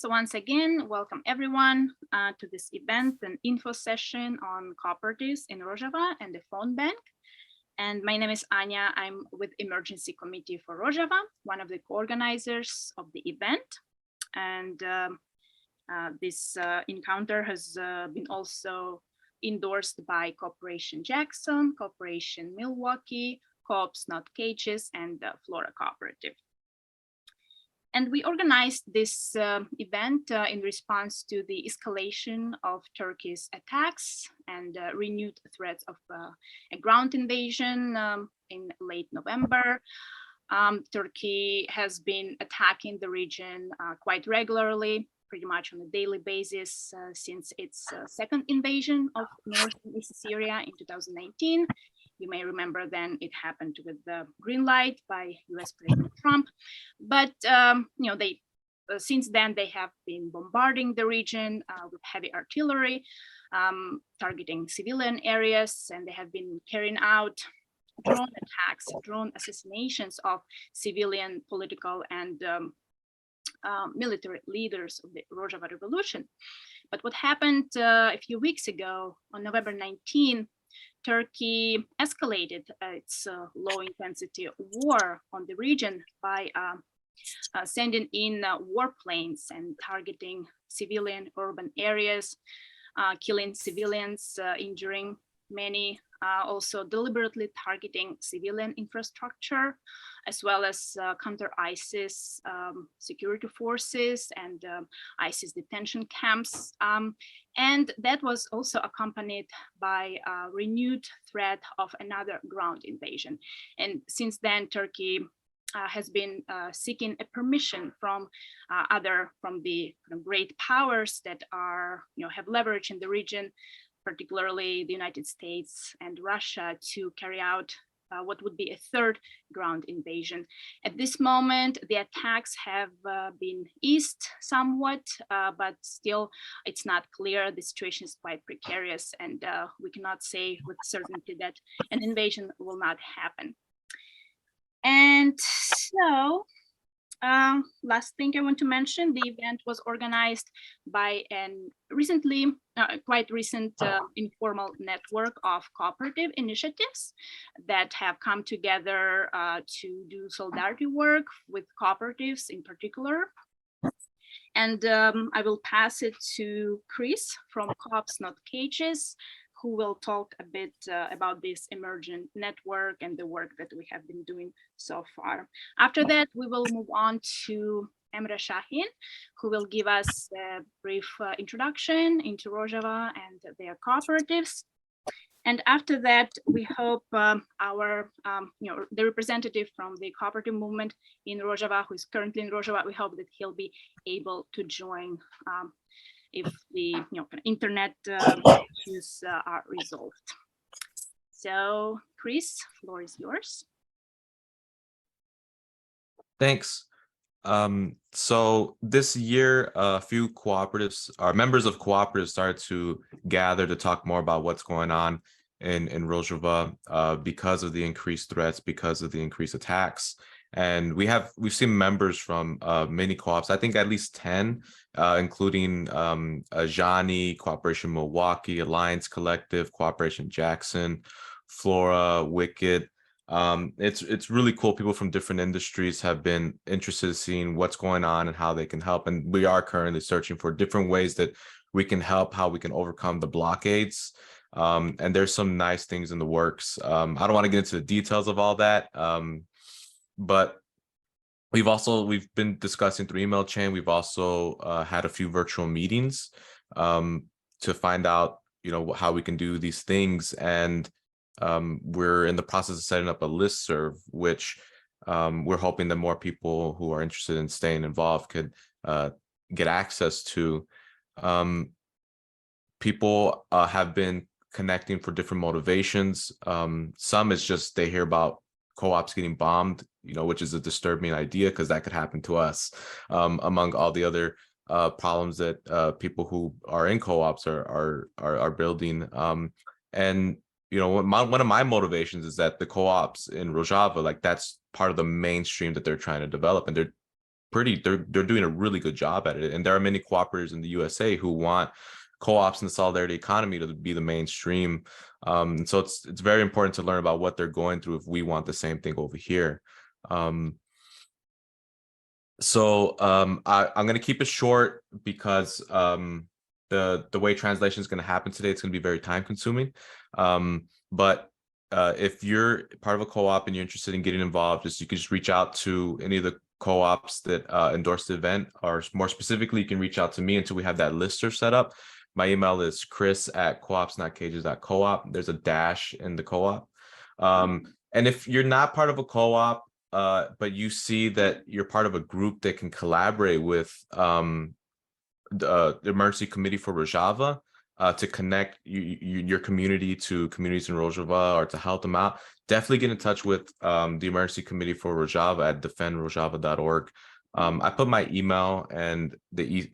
So once again, welcome everyone to this event, an info session on cooperatives in Rojava and the phone bank. And my name is Anya. I'm with Emergency Committee for Rojava, one of the co-organizers of the event. And this encounter has been also endorsed by Cooperation Jackson, Cooperation Milwaukee, Co-opsnotcages, and Flora Cooperative. And we organized this event in response to the escalation of Turkey's attacks and renewed threats of a ground invasion in late November. Turkey has been attacking the region quite regularly, pretty much on a daily basis since its second invasion of North and East Syria in 2019. You may remember then it happened with the green light by US President Trump. But they since then they have been bombarding the region with heavy artillery, targeting civilian areas, and they have been carrying out drone attacks, drone assassinations of civilian, political, and military leaders of the Rojava Revolution. But what happened a few weeks ago, on November 19, Turkey escalated its low-intensity war on the region by sending in warplanes and targeting civilian urban areas, killing civilians, injuring many, also deliberately targeting civilian infrastructure, as well as counter-ISIS security forces and ISIS detention camps. And that was also accompanied by a renewed threat of another ground invasion. And since then, Turkey has been seeking a permission from the great powers that are, have leverage in the region, particularly the United States and Russia, to carry out what would be a third ground invasion. At this moment, the attacks have been eased somewhat, but still it's not clear. The situation is quite precarious, and we cannot say with certainty that an invasion will not happen. And so, last thing I want to mention, the event was organized by an quite recent informal network of cooperative initiatives that have come together to do solidarity work with cooperatives in particular. And I will pass it to Chris from Co-opsnotcages, who will talk a bit about this emergent network and the work that we have been doing so far. After that, we will move on to Emre, who will give us a brief introduction into Rojava and their cooperatives. And after that, we hope the representative from the cooperative movement in Rojava, who is currently in Rojava, we hope that he'll be able to join if the internet issues are resolved. So, Chris, floor is yours. Thanks. So this year, a few cooperatives, our members of cooperatives, started to gather to talk more about what's going on in Rojava because of the increased threats, because of the increased attacks. And we've seen members from many co-ops, I think at least 10, including Ajani, Cooperation Milwaukee, Alliance Collective, Cooperation Jackson, Flora, Wicked. It's really cool. People from different industries have been interested in seeing what's going on and how they can help. And we are currently searching for different ways that we can help, how we can overcome the blockades. And there's some nice things in the works. I don't want to get into the details of all that. But we've been discussing through email chain. We've also had a few virtual meetings to find out, how we can do these things. And we're in the process of setting up a listserv, which we're hoping that more people who are interested in staying involved could get access to. People have been connecting for different motivations. Some is just they hear about co-ops getting bombed, which is a disturbing idea because that could happen to us, among all the other problems that people who are in co-ops are building. And one of my motivations is that the co-ops in Rojava, like that's part of the mainstream that they're trying to develop, and they're doing a really good job at it. And there are many cooperatives in the USA who want co-ops and the solidarity economy to be the mainstream. So it's very important to learn about what they're going through if we want the same thing over here. I'm going to keep it short because the way translation is going to happen today, it's going to be very time consuming. But if you're part of a co-op and you're interested in getting involved, you can just reach out to any of the co-ops that endorse the event, or more specifically, you can reach out to me until we have that listserv set up. My email is chris@coopsnotcages.coop. There's a dash in the co-op. And if you're not part of a co-op, but you see that you're part of a group that can collaborate with the Emergency Committee for Rojava to connect your community to communities in Rojava or to help them out, definitely get in touch with the Emergency Committee for Rojava at defendrojava.org. I put my email and the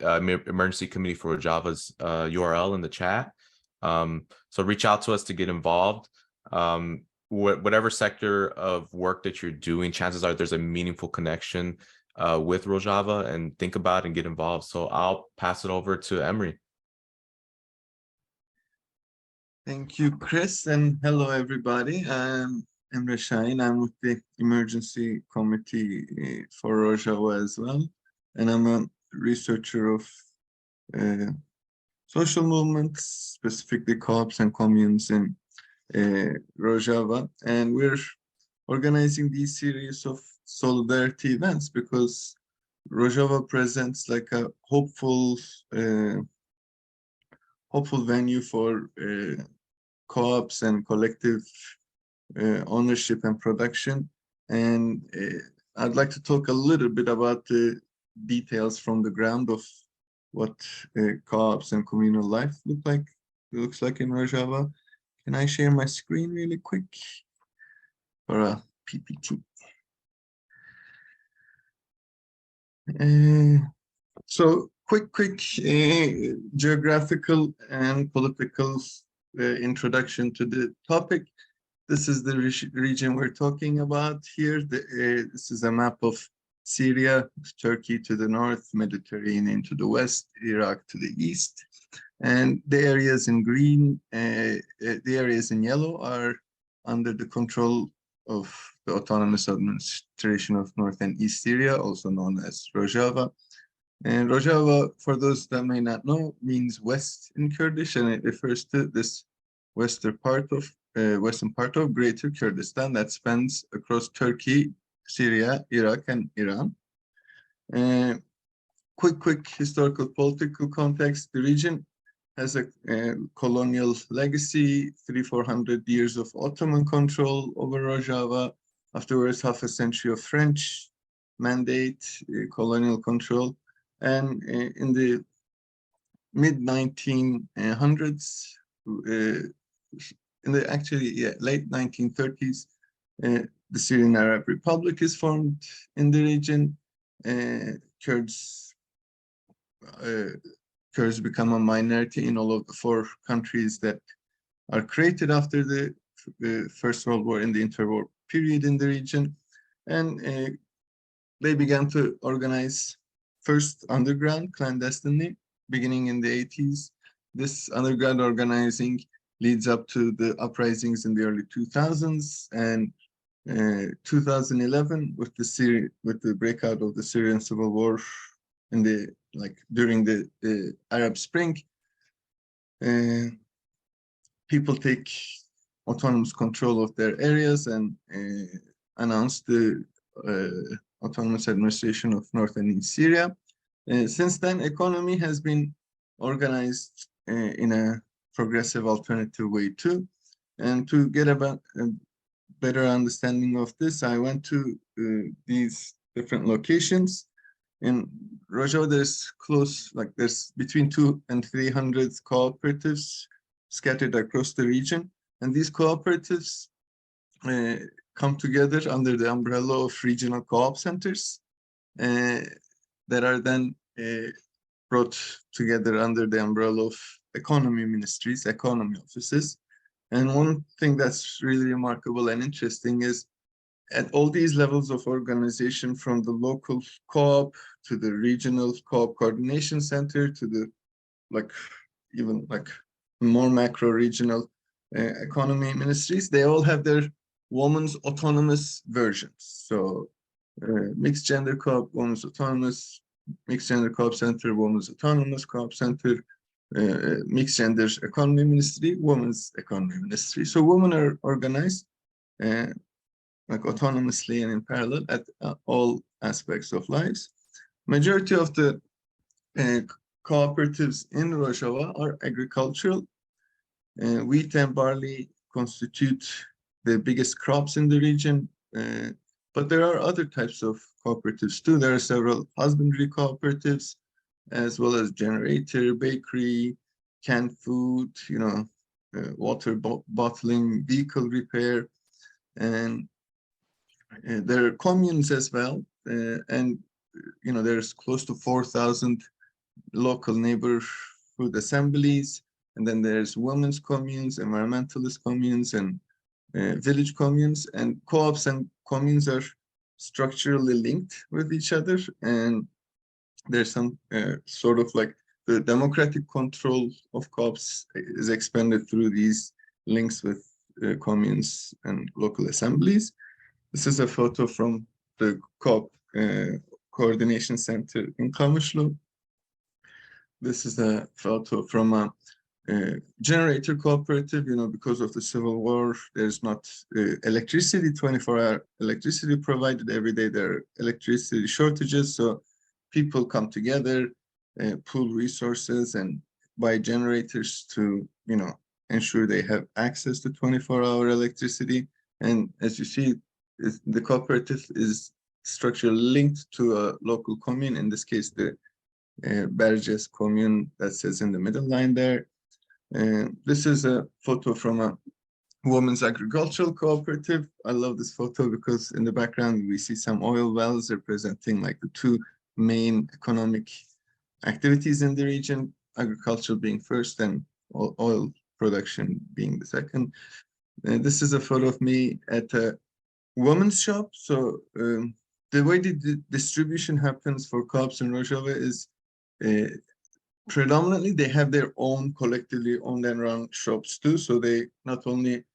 Emergency Committee for Rojava's URL in the chat. So reach out to us to get involved. Whatever sector of work that you're doing, chances are there's a meaningful connection with Rojava, and think about and get involved. So I'll pass it over to Emre. Thank you, Chris, and hello, everybody. I'm Emre. I'm with the Emergency Committee for Rojava as well, and I'm a researcher of social movements, specifically co-ops and communes in Rojava, and we're organizing these series of solidarity events because Rojava presents like a hopeful venue for co-ops and collective ownership and production. And I'd like to talk a little bit about the details from the ground of what co-ops and communal life looks like in Rojava. Can I share my screen really quick for a PPT? So quick geographical and political introduction to the topic. This is the region we're talking about here. This is a map of Syria, Turkey to the north, Mediterranean to the west, Iraq to the east. And the areas in green, the areas in yellow are under the control of the Autonomous Administration of North and East Syria, also known as Rojava. And Rojava, for those that may not know, means west in Kurdish, and it refers to this western part of Greater Kurdistan that spans across Turkey, Syria, Iraq, and Iran. Quick historical political context. The region has a colonial legacy, 300-400 years of Ottoman control over Rojava, afterwards half a century of French mandate, colonial control, and in the mid-1900s, late 1930s, the Syrian Arab Republic is formed in the region. Kurds become a minority in all of the 4 countries that are created after the First World War in the interwar period in the region. And they began to organize first underground clandestinely, beginning in the 80s. This underground organizing leads up to the uprisings in the early 2000s, and 2011 with the breakout of the Syrian civil war during the Arab Spring, people take autonomous control of their areas and announce the Autonomous Administration of North and East Syria. Since then, economy has been organized in a progressive alternative way too. And to get a better understanding of this, I went to these different locations. In Rojava, there's between 200 and 300 cooperatives scattered across the region. And these cooperatives come together under the umbrella of regional co-op centers that are then brought together under the umbrella of economy ministries, economy offices. And one thing that's really remarkable and interesting is at all these levels of organization, from the local co-op to the regional co-op coordination center to the even more macro regional economy ministries, they all have their women's autonomous versions. So mixed gender co-op, women's autonomous, mixed gender co-op center, women's autonomous co-op center, mixed gender economy ministry, women's economy ministry. So women are organized autonomously and in parallel at all aspects of lives. Majority of the cooperatives in Rojava are agricultural. Wheat and barley constitute the biggest crops in the region, but there are other types of cooperatives too. There are several husbandry cooperatives, as well as generator, bakery, canned food, water bottling, vehicle repair, and there are communes as well. And there's close to 4,000 local neighborhood assemblies, and then there's women's communes, environmentalist communes, and village communes. And co-ops and communes are structurally linked with each other, and there's some sort of the democratic control of co-ops is expanded through these links with communes and local assemblies. This is a photo from the co-op coordination center in Kamışlı. This is a photo from a generator cooperative. Because of the civil war, there's not electricity, 24-hour electricity provided every day. There are electricity shortages, so people come together, pool resources, and buy generators to ensure they have access to 24-hour electricity. And as you see, the cooperative is structurally linked to a local commune, in this case the Berges commune that says in the middle line there. This is a photo from a women's agricultural cooperative. I love this photo because in the background we see some oil wells representing the two main economic activities in the region, agriculture being first and oil production being the second. This is a photo of me at a women's shop. So the way the distribution happens for co-ops in Rojava is predominantly they have their own collectively owned and run shops too. So they not only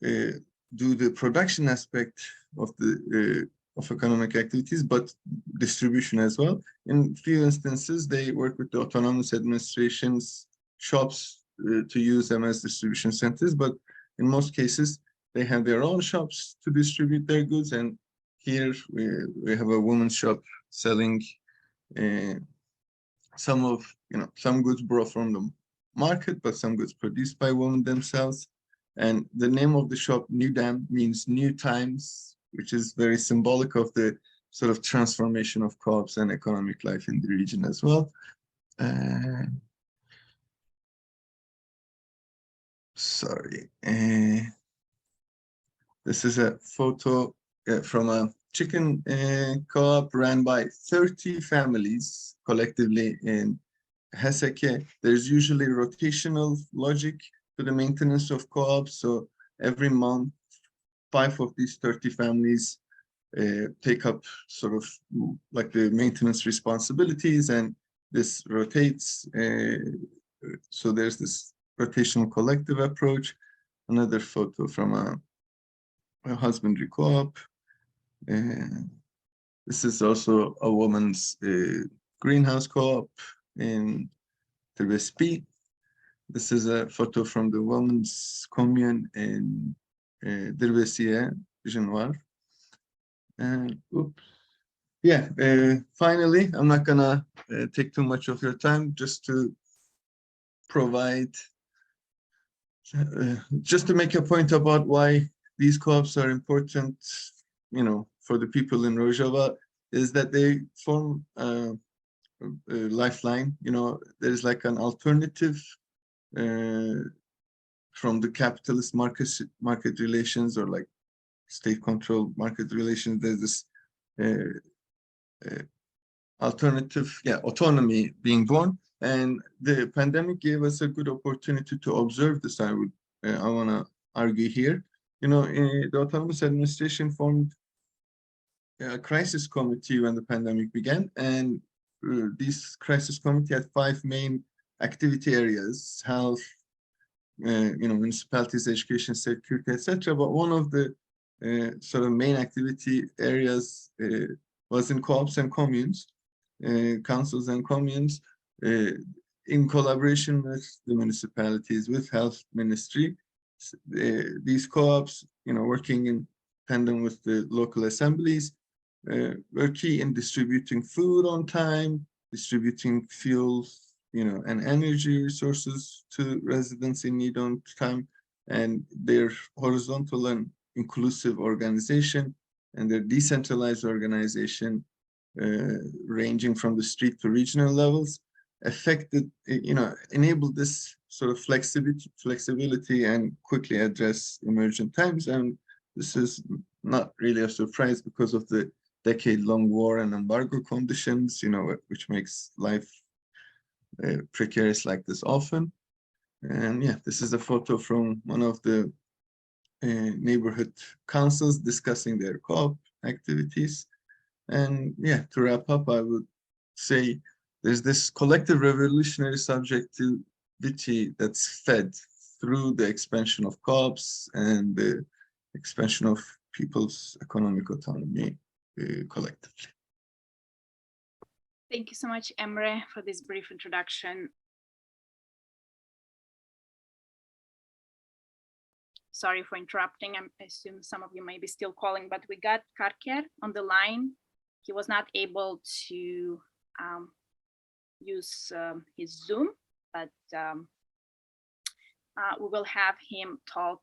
do the production aspect of the of economic activities, but distribution as well. In few instances, they work with the autonomous administrations shops to use them as distribution centers, but in most cases, they have their own shops to distribute their goods. And here we have a woman's shop selling some goods brought from the market, but some goods produced by women themselves. And the name of the shop, New Dam, means new times, which is very symbolic of the sort of transformation of co-ops and economic life in the region as well. Sorry. This is a photo from a chicken co-op ran by 30 families collectively in Haseke. There's usually rotational logic to the maintenance of co-ops. So every month, 5 of these 30 families take up sort of the maintenance responsibilities, and this rotates. So there's this rotational collective approach. Another photo from a husbandry co-op. This is also a woman's greenhouse co-op in Terbespi. This is a photo from the women's commune in Dirbesiye, Jinwar. Yeah, finally, I'm not gonna take too much of your time, just to provide, just to make a point about why these co-ops are important, for the people in Rojava, is that they form a lifeline. There's an alternative from the capitalist market relations, or state-controlled market relations. There's this alternative, autonomy being born, and the pandemic gave us a good opportunity to observe this. I want to argue here. The autonomous administration formed a crisis committee when the pandemic began, and this crisis committee had 5 main activity areas: health, municipalities, education, security, etc. But one of the sort of main activity areas was in co-ops and communes, councils and communes, in collaboration with the municipalities, with health ministry. These co-ops, working in tandem with the local assemblies, were key in distributing food on time, distributing fuels, and energy resources to residents in need on time, and their horizontal and inclusive organization and their decentralized organization, ranging from the street to regional levels, enabled this sort of flexibility and quickly address emergent times. And this is not really a surprise because of the decade-long war and embargo conditions, which makes life precarious like this often. And yeah, this is a photo from one of the neighborhood councils discussing their co-op activities. And yeah, to wrap up, I would say there's this collective revolutionary subjectivity that's fed through the expansion of co-ops and the expansion of people's economic autonomy collectively. Thank you so much, Emre, for this brief introduction. Sorry for interrupting. I assume some of you may be still calling, but we got Karker on the line. He was not able to use his Zoom, but we will have him talk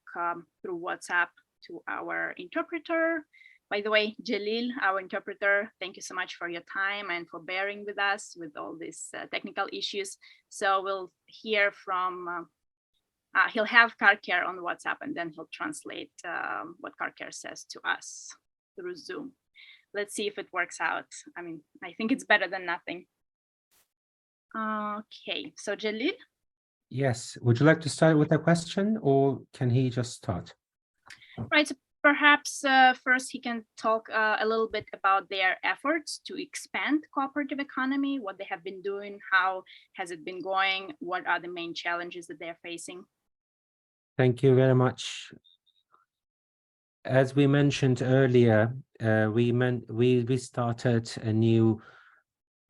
through WhatsApp to our interpreter. By the way, Jalil, our interpreter, thank you so much for your time and for bearing with us with all these technical issues. So we'll hear from, he'll have Karker on WhatsApp, and then he'll translate what Karker says to us through Zoom. Let's see if it works out. I mean, I think it's better than nothing. Okay, so Jalil? Yes, would you like to start with a question, or can he just start? Right, so perhaps first he can talk a little bit about their efforts to expand cooperative economy, what they have been doing, how has it been going, what are the main challenges that they're facing. Thank you very much. As we mentioned earlier, we started a new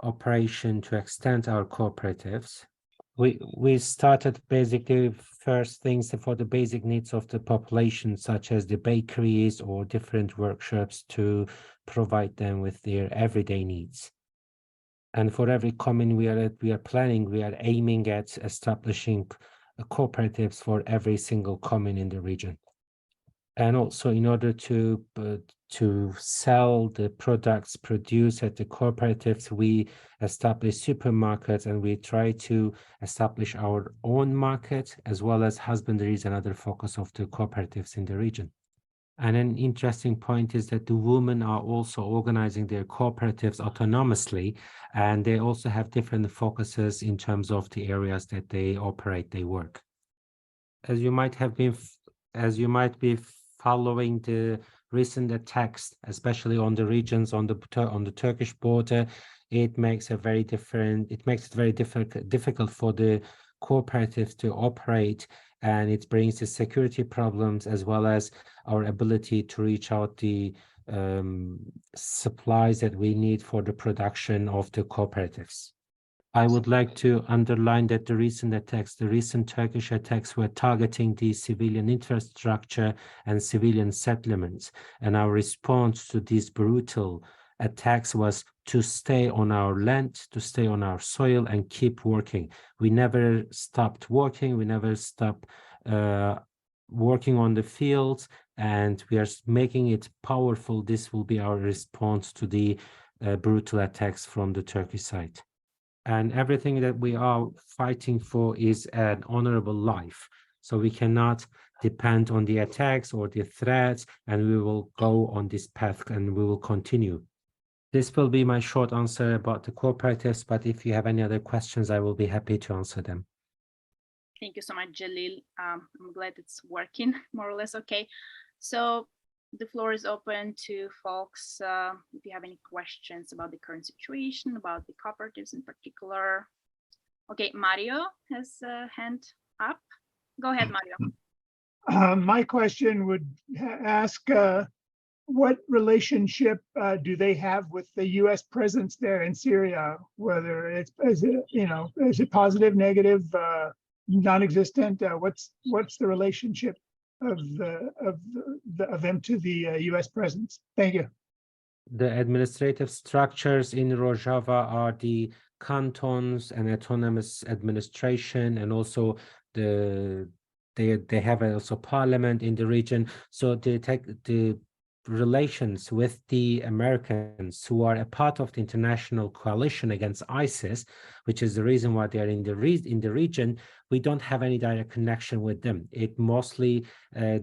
operation to extend our cooperatives. We started basically first things for the basic needs of the population, such as the bakeries or different workshops, to provide them with their everyday needs. And for every commune we are aiming at establishing cooperatives for every single commune in the region. And also, in order to sell the products produced at the cooperatives, we establish supermarkets, and we try to establish our own market, as well as husbandry is another focus of the cooperatives in the region. And an interesting point is that the women are also organizing their cooperatives autonomously, and they also have different focuses in terms of the areas that they operate, they work. As you might be following the recent attacks, especially on the regions on the Turkish border, it makes it very difficult for the cooperatives to operate, and it brings the security problems as well as our ability to reach out the supplies that we need for the production of the cooperatives. I would like to underline that the recent Turkish attacks were targeting the civilian infrastructure and civilian settlements. And our response to these brutal attacks was to stay on our land, to stay on our soil and keep working. We never stopped working. We never stopped working on the fields, and we are making it powerful. This will be our response to the brutal attacks from the Turkish side. And everything that we are fighting for is an honorable life. So we cannot depend on the attacks or the threats, and we will go on this path and we will continue. This will be my short answer about the cooperatives, but if you have any other questions, I will be happy to answer them. Thank you so much, Jalil. I'm glad it's working more or less okay. So the floor is open to folks if you have any questions about the current situation, about the cooperatives in particular. Okay, Mario has a hand up. Go ahead, Mario. My question would ask what relationship do they have with the U.S. presence there in Syria? Whether is it positive, negative, non-existent? What's the relationship of them to the U.S. presence? Thank you. The administrative structures in Rojava are the cantons and autonomous administration, and also they have also parliament in the region. So the relations with the Americans, who are a part of the international coalition against ISIS, which is the reason why they are in the region, we don't have any direct connection with them. It mostly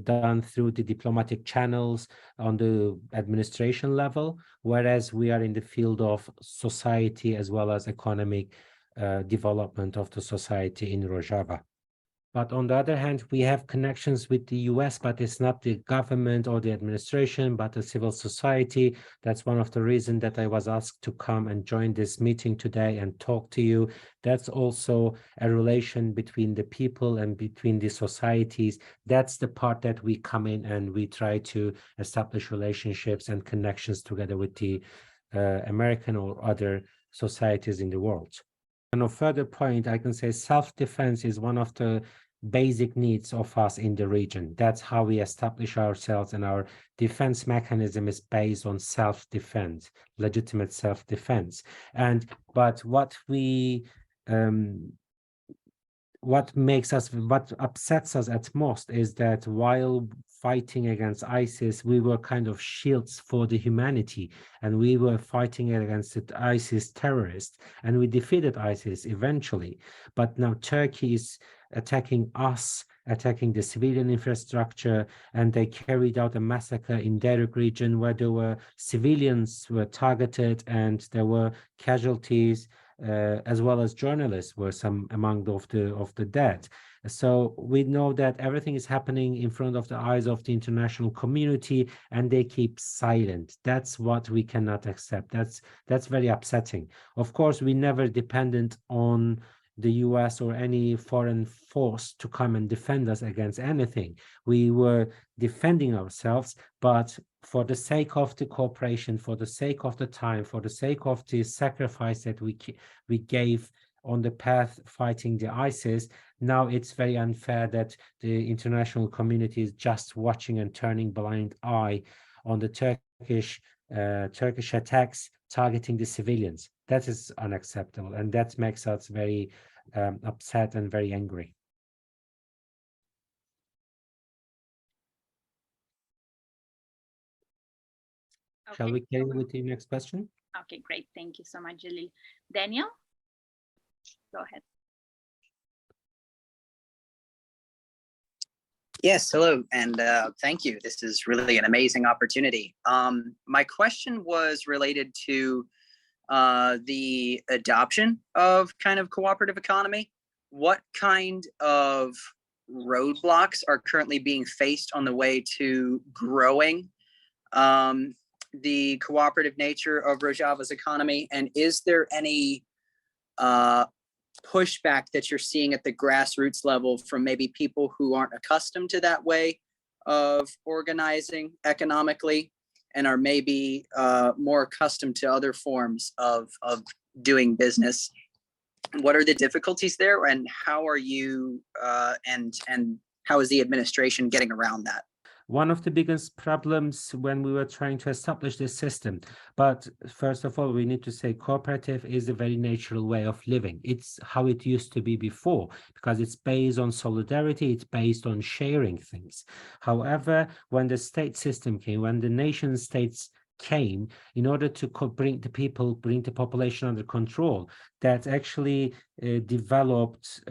done through the diplomatic channels on the administration level, whereas we are in the field of society as well as economic development of the society in Rojava. But on the other hand, we have connections with the US, but it's not the government or the administration, but the civil society. That's one of the reasons that I was asked to come and join this meeting today and talk to you. That's also a relation between the people and between the societies. That's the part that we come in and we try to establish relationships and connections together with the American or other societies in the world. And a further point, I can say self-defense is one of the basic needs of us in the region. That's how we establish ourselves, and our defense mechanism is based on self-defense, legitimate self-defense. But what upsets us at most is that while fighting against ISIS, we were kind of shields for the humanity, and we were fighting against the ISIS terrorists, and we defeated ISIS eventually. But now Turkey is attacking us, attacking the civilian infrastructure, and they carried out a massacre in Derek region where there were civilians were targeted and there were casualties, as well as journalists were some among of the dead. So we know that everything is happening in front of the eyes of the international community, and they keep silent. That's what we cannot accept. That's very upsetting. Of course, we never dependent on the US or any foreign force to come and defend us against anything. We were defending ourselves, but for the sake of the cooperation, for the sake of the time, for the sake of the sacrifice that we gave on the path fighting the ISIS, now it's very unfair that the international community is just watching and turning blind eye on the Turkish attacks targeting the civilians. That is unacceptable, and that makes us very upset and very angry. Okay. Shall we carry with the next question? Okay, great. Thank you so much, Jalil. Daniel, go ahead. Yes, hello, and thank you. This is really an amazing opportunity. My question was related to the adoption of kind of cooperative economy. What kind of roadblocks are currently being faced on the way to growing the cooperative nature of Rojava's economy? And is there any pushback that you're seeing at the grassroots level from maybe people who aren't accustomed to that way of organizing economically and are maybe more accustomed to other forms of doing business? What are the difficulties there, and how are you and how is the administration getting around that? One of the biggest problems when we were trying to establish this system, but first of all, we need to say cooperative is a very natural way of living. It's how it used to be before, because it's based on solidarity, it's based on sharing things. However, when the state system came, when the nation states came, in order to bring the population under control, that actually developed,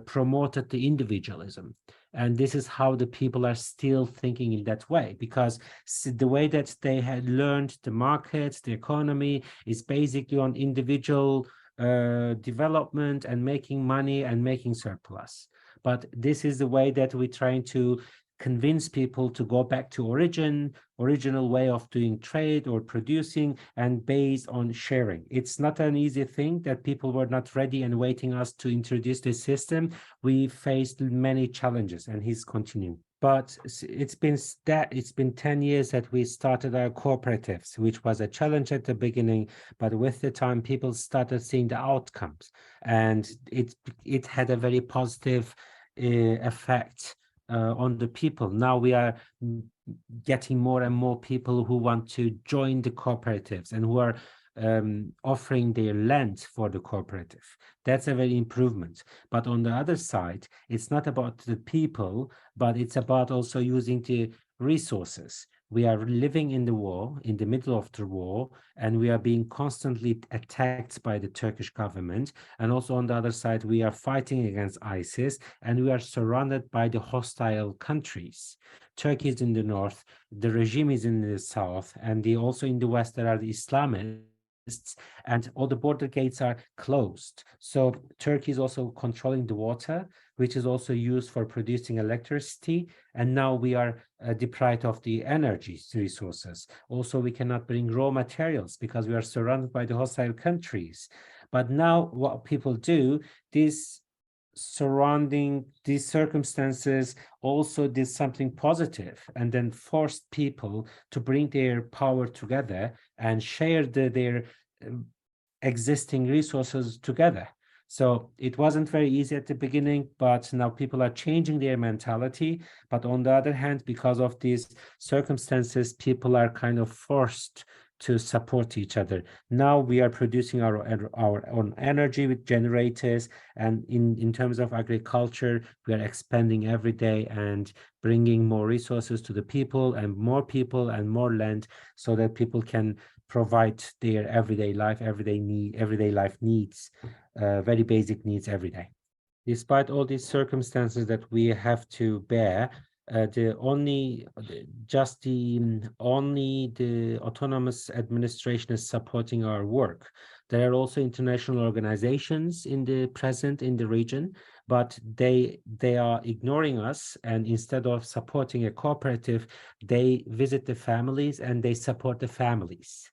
promoted the individualism. And this is how the people are still thinking in that way, because the way that they had learned the market, the economy is basically on individual development and making money and making surplus. But this is the way that we're trying to convince people to go back to original way of doing trade or producing, and based on sharing. It's not an easy thing that people were not ready and waiting us to introduce this system. We faced many challenges, and he's continuing. But it's been 10 years that we started our cooperatives, which was a challenge at the beginning, but with the time people started seeing the outcomes, and it had a very positive effect on the people. Now we are getting more and more people who want to join the cooperatives and who are offering their land for the cooperative. That's a very improvement. But on the other side, it's not about the people, but it's about also using the resources. We are living in the war, in the middle of the war, and we are being constantly attacked by the Turkish government. And also on the other side, we are fighting against ISIS, and we are surrounded by the hostile countries. Turkey is in the north, the regime is in the south, and also in the west, there are the Islamists, and all the border gates are closed. So Turkey is also controlling the water, which is also used for producing electricity. And now we are deprived of the energy resources. Also, we cannot bring raw materials because we are surrounded by the hostile countries. But now what people do, surrounding these circumstances also did something positive, and then forced people to bring their power together and share their existing resources together. So it wasn't very easy at the beginning, but now people are changing their mentality. But on the other hand, because of these circumstances, people are kind of forced to support each other. Now we are producing our own energy with generators, and in terms of agriculture, we are expanding every day and bringing more resources to the people and more land, so that people can provide their everyday life needs, very basic needs every day. Despite all these circumstances that we have to bear, the autonomous administration is supporting our work. There are also international organizations in the region, but they are ignoring us, and instead of supporting a cooperative, they visit the families and they support the families.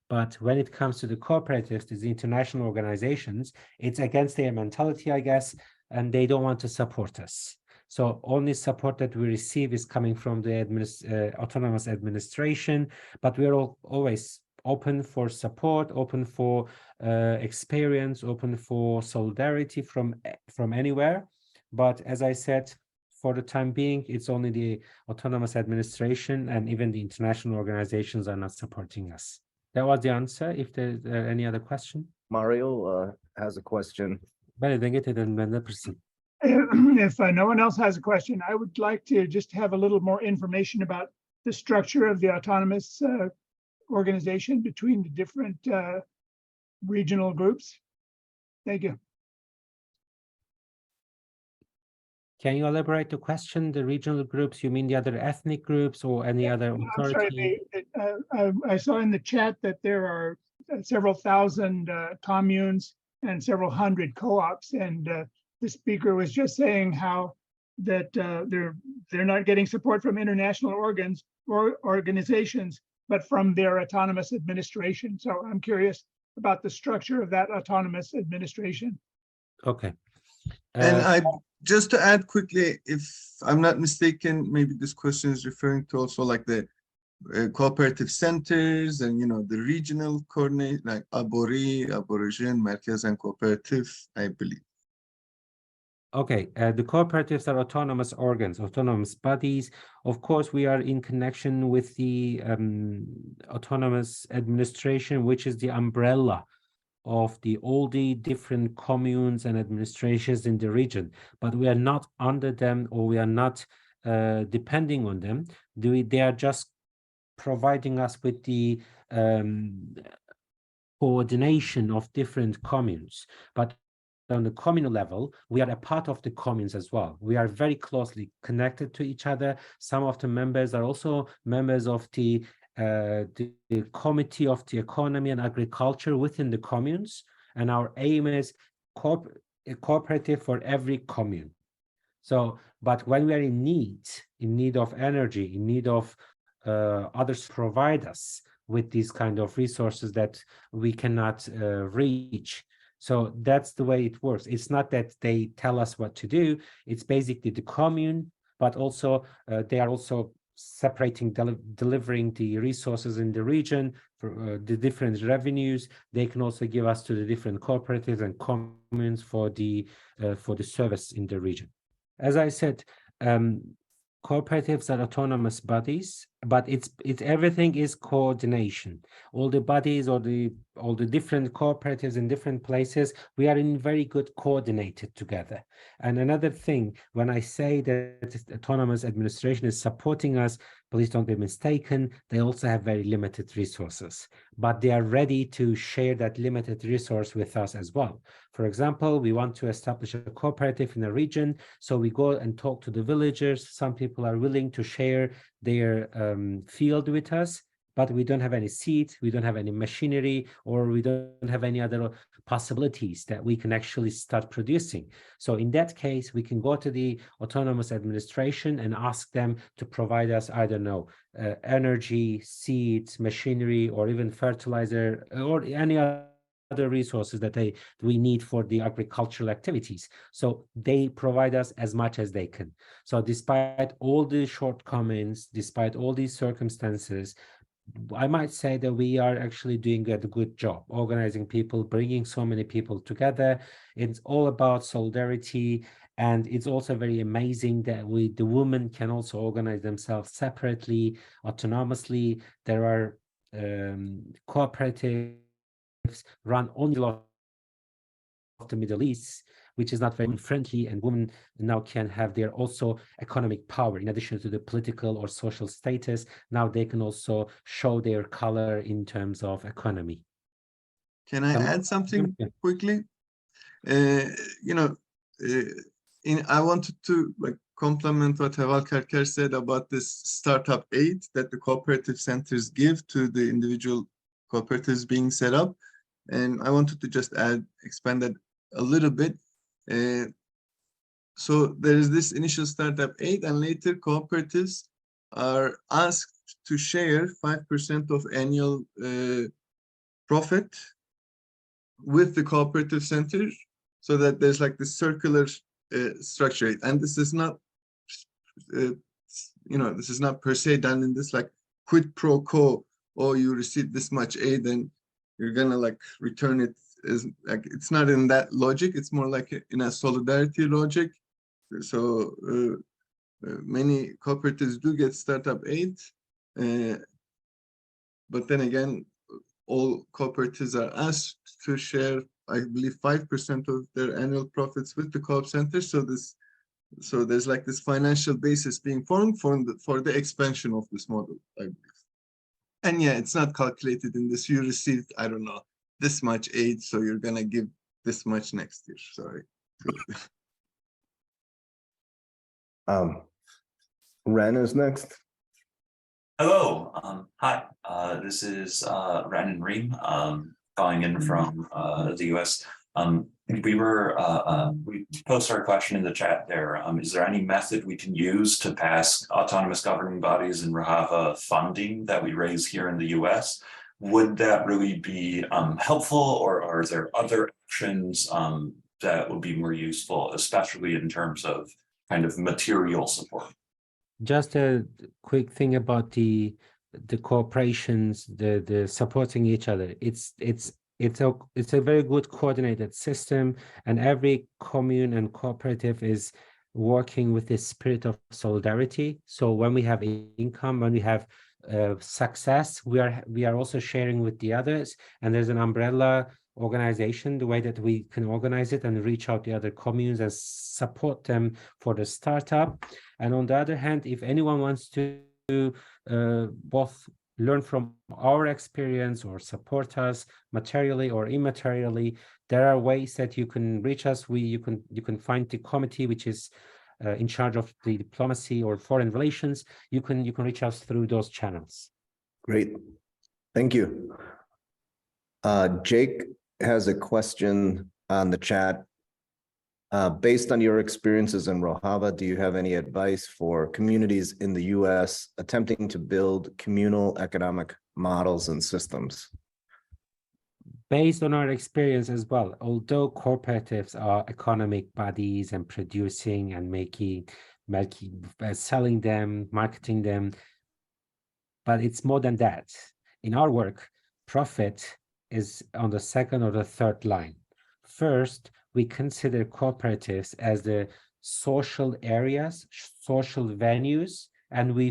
But when it comes to the cooperatives, these international organizations, it's against their mentality, I guess, and they don't want to support us. So only support that we receive is coming from the autonomous administration, but we're always open for support, open for experience, open for solidarity from anywhere. But as I said, for the time being, it's only the autonomous administration, and even the international organizations are not supporting us. That was the answer. If there's any other question. Mario has a question. If no one else has a question, I would like to just have a little more information about the structure of the autonomous organization between the different regional groups. Thank you. Can you elaborate the question? The regional groups, you mean the other ethnic groups or any other authority? I'm sorry, I saw in the chat that there are several thousand communes and several hundred co-ops, and the speaker was just saying how that they're not getting support from international organs or organizations, but from their autonomous administration. So I'm curious about the structure of that autonomous administration. Okay. And just to add quickly, if I'm not mistaken, maybe this question is referring to also like the cooperative centers and, the regional coordinate, like Abori, Aborigine, Merkez, and Cooperative, I believe. Okay, the cooperatives are autonomous organs, autonomous bodies. Of course, we are in connection with the autonomous administration, which is the umbrella of all the different communes and administrations in the region, but we are not under them, or we are not depending on them. They are just providing us with the coordination of different communes. But on the communal level, we are a part of the communes as well. We are very closely connected to each other. Some of the members are also members of the Committee of the Economy and Agriculture within the communes, and our aim is a cooperative for every commune. So, but when we are in need of energy, in need of others provide us with these kind of resources that we cannot reach. So that's the way it works. It's not that they tell us what to do. It's basically the commune, but also they are also separating, delivering the resources in the region for the different revenues. They can also give us to the different cooperatives and communes for the service in the region. As I said, cooperatives are autonomous bodies, but it's everything is coordination. All the bodies or all the different cooperatives in different places, we are in very good coordinated together. And another thing, when I say that autonomous administration is supporting us, please don't be mistaken, they also have very limited resources, but they are ready to share that limited resource with us as well. For example, we want to establish a cooperative in a region, so we go and talk to the villagers. Some people are willing to share their field with us, but we don't have any seeds, we don't have any machinery, or we don't have any other possibilities that we can actually start producing. So in that case, we can go to the autonomous administration and ask them to provide us, I don't know, energy, seeds, machinery, or even fertilizer, or any other resources that we need for the agricultural activities. So they provide us as much as they can. So despite all the shortcomings, despite all these circumstances, I might say that we are actually doing a good job organizing people, bringing so many people together. It's all about solidarity, and it's also very amazing that the women can also organize themselves separately, autonomously. There are cooperatives run only of the Middle East, which is not very friendly, and women now can have their also economic power in addition to the political or social status. Now they can also show their color in terms of economy. Can I add something quickly? I wanted to complement what Karker said about this startup aid that the cooperative centers give to the individual cooperatives being set up. And I wanted to just expand that a little bit. So there is this initial startup aid, and later cooperatives are asked to share 5% of annual profit with the cooperative center, so that there's like this circular structure. And this is not, this is not per se done in this like quid pro quo, or you receive this much aid and you're gonna return it. Is it's not in that logic. It's more like in a solidarity logic. So many cooperatives do get startup aid, but then again, all cooperatives are asked to share, I believe, 5% of their annual profits with the co-op center. So there's like this financial basis being formed for the expansion of this model, I believe. And yeah, it's not calculated in this. You received, I don't know, this much aid, so you're gonna give this much next year. Sorry. Ren is next. Hello. Hi. This is Ren and Reem calling in from the U.S. We posted our question in the chat there. Is there any method we can use to pass autonomous governing bodies in Rojava funding that we raise here in the U.S.? Would that really be helpful, or are there other actions that would be more useful, especially in terms of kind of material support? Just a quick thing about the corporations, the supporting each other. It's a very good coordinated system, and every commune and cooperative is working with this spirit of solidarity. So when we have income, when we have success, we are also sharing with the others, and there's an umbrella organization, the way that we can organize it and reach out to other communes and support them for the startup. And on the other hand, if anyone wants to both learn from our experience or support us materially or immaterially, there are ways that you can reach us. You can find the committee which is in charge of the diplomacy or foreign relations. You can reach us through those channels. Great, thank you. Jake has a question on the chat. Based on your experiences in Rojava, do you have any advice for communities in the U.S. attempting to build communal economic models and systems? Based on our experience as well, although cooperatives are economic bodies and producing and selling them, marketing them, but it's more than that. In our work, profit is on the second or the third line. First, we consider cooperatives as the social areas, social venues, and we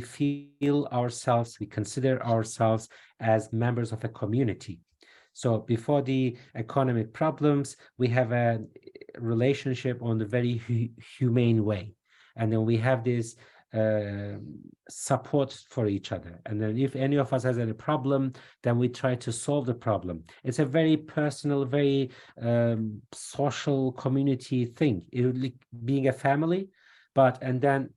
consider ourselves as members of a community. So before the economic problems, we have a relationship on the very humane way. And then we have this support for each other. And then if any of us has any problem, then we try to solve the problem. It's a very personal, very social community thing. It would like being a family, and then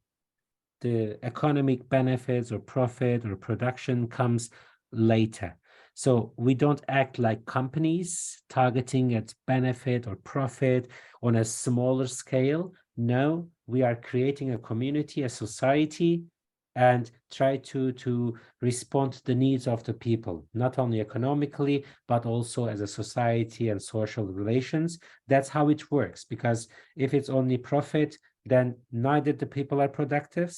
the economic benefits or profit or production comes later. So we don't act like companies targeting at benefit or profit on a smaller scale. No, we are creating a community, a society, and try to respond to the needs of the people, not only economically, but also as a society and social relations. That's how it works, because if it's only profit, then neither the people are productive,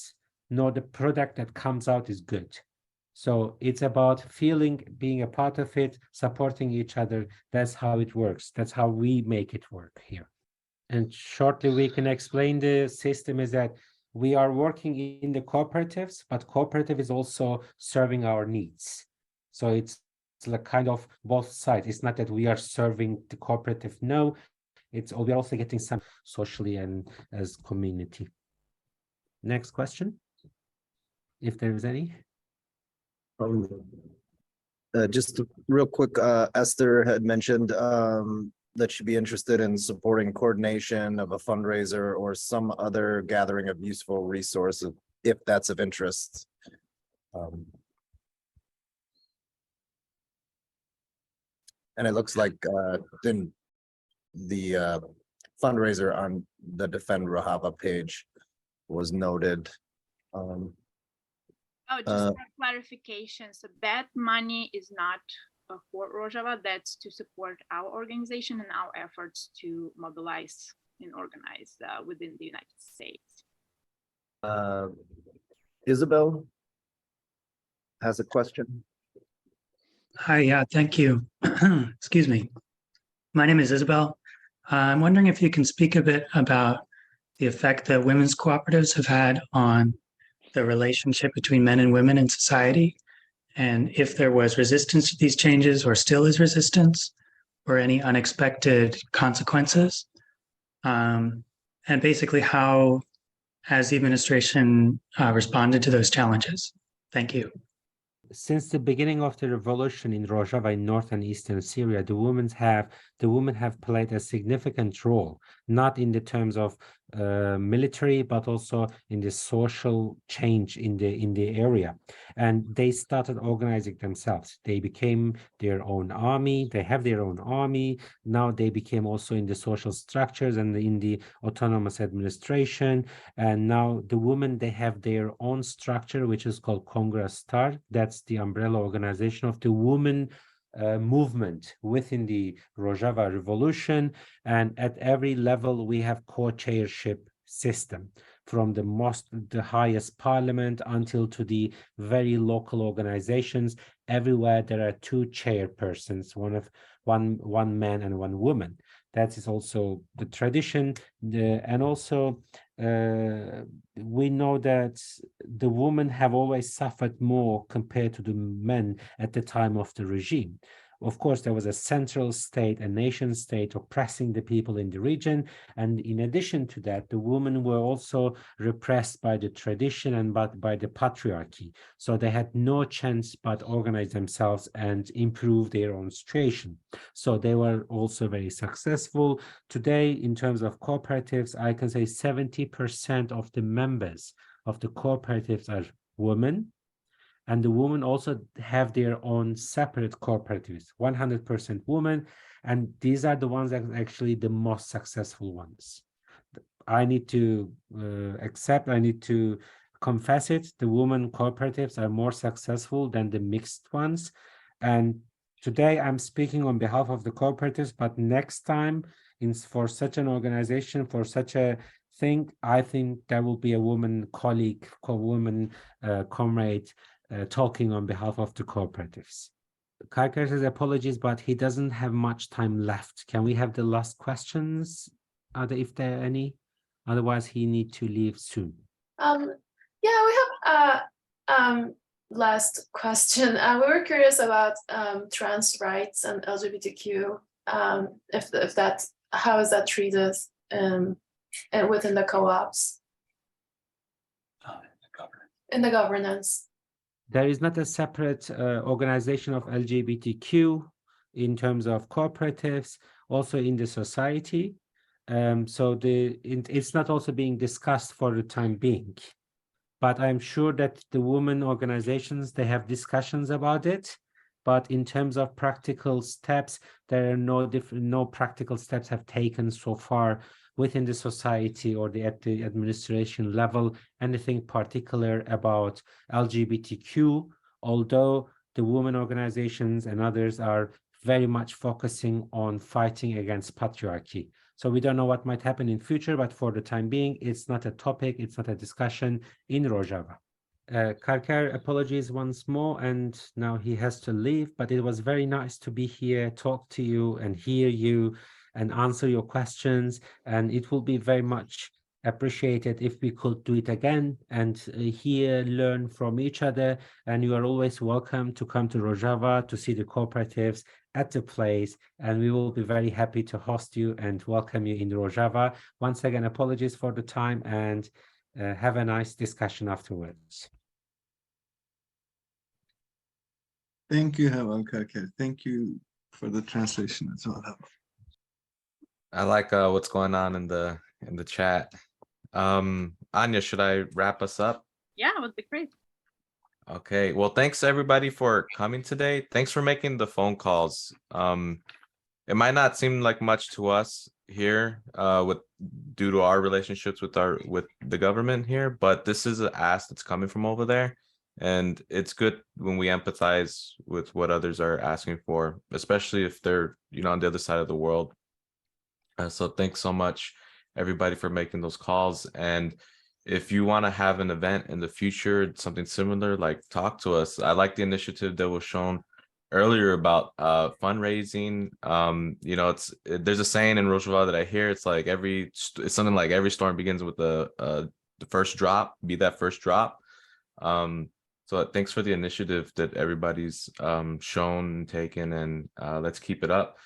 nor the product that comes out is good. So it's about being a part of it, supporting each other. That's how it works. That's how we make it work here. And shortly, we can explain the system is that we are working in the cooperatives, but cooperative is also serving our needs. So it's like kind of both sides. It's not that we are serving the cooperative. No, we're also getting some socially and as community. Next question, if there is any. Just real quick, Esther had mentioned that she'd be interested in supporting coordination of a fundraiser or some other gathering of useful resources, if that's of interest. And it looks like then the fundraiser on the Defend Rojava page was noted. Oh, just for clarification, so that money is not for Rojava, that's to support our organization and our efforts to mobilize and organize within the United States. Isabel has a question. Hi, yeah, thank you. Excuse me. My name is Isabel. I'm wondering if you can speak a bit about the effect that women's cooperatives have had on the relationship between men and women in society, and if there was resistance to these changes or still is resistance, or any unexpected consequences, and basically how has the administration responded to those challenges? Thank you. Since the beginning of the revolution in Rojava in north and eastern Syria, the women have played a significant role, not in the terms of military, but also in the social change in the area. And they started organizing themselves. They became their own army. They have their own army. Now they became also in the social structures and in the autonomous administration. And now the women, they have their own structure, which is called Congress Star. That's the umbrella organization of the women movement within the Rojava revolution. And at every level, we have co-chairship system, from the highest parliament until to the very local organizations. Everywhere there are two chairpersons, one man and one woman. That is also the tradition. And also we know that the women have always suffered more compared to the men at the time of the regime. Of course, there was a central state, a nation state oppressing the people in the region. And in addition to that, the women were also repressed by the tradition and by the patriarchy. So they had no chance but organize themselves and improve their own situation. So they were also very successful. Today, in terms of cooperatives, I can say 70% of the members of the cooperatives are women. And the women also have their own separate cooperatives, 100% women. And these are the ones that are actually the most successful ones. I need to accept, I need to confess it, the women cooperatives are more successful than the mixed ones. And today I'm speaking on behalf of the cooperatives, but next time for such an organization, for such a thing, I think there will be a woman colleague, woman comrade talking on behalf of the cooperatives. Karker says apologies, but he doesn't have much time left. Can we have the last questions, if there are any? Otherwise, he need to leave soon. Yeah, we have last question. We were curious about trans rights and LGBTQ. If that, how is that treated and within the co-ops? In the governance. There is not a separate organization of LGBTQ in terms of cooperatives, also in the society. So it's not also being discussed for the time being. But I'm sure that the women organizations, they have discussions about it. But in terms of practical steps, there are no practical steps have taken so far within the society or at the administration level, anything particular about LGBTQ, although the women organizations and others are very much focusing on fighting against patriarchy. So we don't know what might happen in future, but for the time being, it's not a topic, it's not a discussion in Rojava. Karker, apologies once more, and now he has to leave, but it was very nice to be here, talk to you and hear you and answer your questions. And it will be very much appreciated if we could do it again and learn from each other. And you are always welcome to come to Rojava to see the cooperatives at the place, and we will be very happy to host you and welcome you in Rojava. Once again, apologies for the time, and have a nice discussion afterwards. Thank you, Karker. Thank you for the translation as well. I like what's going on in the chat. Anya, should I wrap us up? Yeah, it would be great. Okay, well, thanks everybody for coming today. Thanks for making the phone calls. It might not seem like much to us here due to our relationships with the government here, but this is an ask that's coming from over there. And it's good when we empathize with what others are asking for, especially if they're, on the other side of the world. So thanks so much, everybody, for making those calls. And if you want to have an event in the future, something similar, like, talk to us. I like the initiative that was shown earlier about fundraising. There's a saying in Rojava that I hear. It's like it's something like every storm begins with the first drop. Be that first drop. So thanks for the initiative that everybody's shown and taken, and let's keep it up.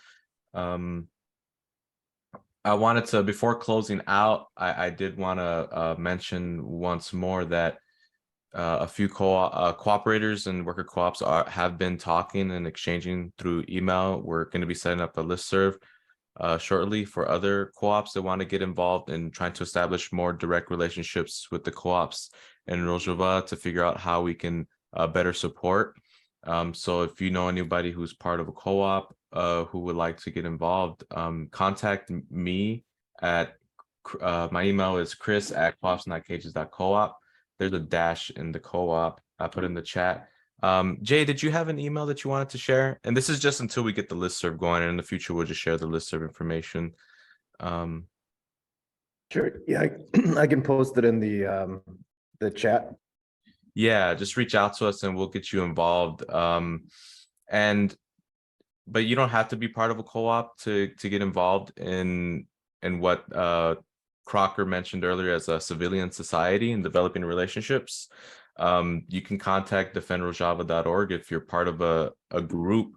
I wanted to, before closing out, I did want to mention once more that a few cooperators and worker co-ops have been talking and exchanging through email. We're going to be setting up a listserv shortly for other co-ops that want to get involved in trying to establish more direct relationships with the co-ops in Rojava to figure out how we can better support. So if you know anybody who's part of a co-op who would like to get involved, contact me at my email is chris@coopsnotcages.coop. There's a dash in the co-op. I put in the chat. Jay, did you have an email that you wanted to share? And this is just until we get the listserv going, and in the future we'll just share the listserv information. Sure. Yeah, I can post it in the chat. Yeah, just reach out to us and we'll get you involved. But you don't have to be part of a co-op to get involved in what Karker mentioned earlier as a civilian society and developing relationships. You can contact defendrojava.org if you're part of a group.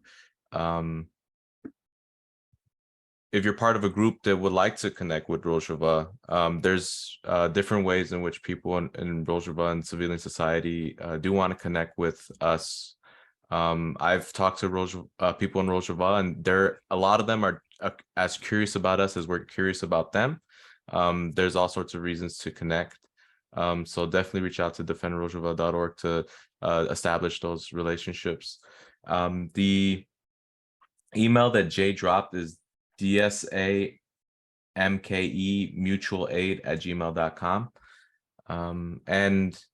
If you're part of a group that would like to connect with Rojava, there's different ways in which people in Rojava and civilian society do want to connect with us. I've talked to people in Rojava, and a lot of them are as curious about us as we're curious about them. There's all sorts of reasons to connect. So definitely reach out to defendrojava.org to establish those relationships. The email that Jay dropped is dsa cooperationmke.coop. And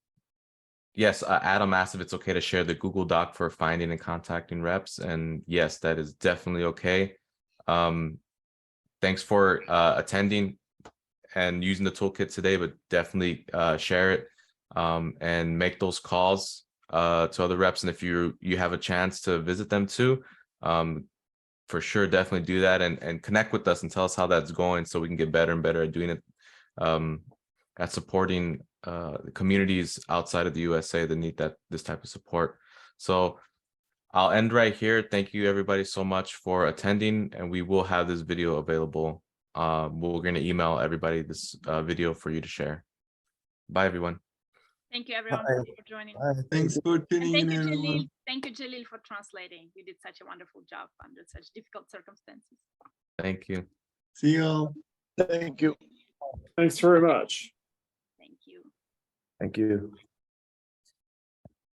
yes, Adam asked if it's okay to share the Google Doc for finding and contacting reps. And yes, that is definitely okay. Thanks for attending and using the toolkit today, but definitely share it and make those calls to other reps. And if you have a chance to visit them too, for sure, definitely do that and connect with us and tell us how that's going so we can get better and better at doing it, at supporting communities outside of the USA that need this type of support. So I'll end right here. Thank you everybody so much for attending, and we will have this video available. We're going to email everybody this video for you to share. Bye everyone. Thank you everyone Bye. for joining. Thanks for And tuning thank in, you, everyone. Jalil. Thank you, Jalil, for translating. You did such a wonderful job under such difficult circumstances. Thank you. See y'all. Thank you. Thanks very much. Thank you. Thank you.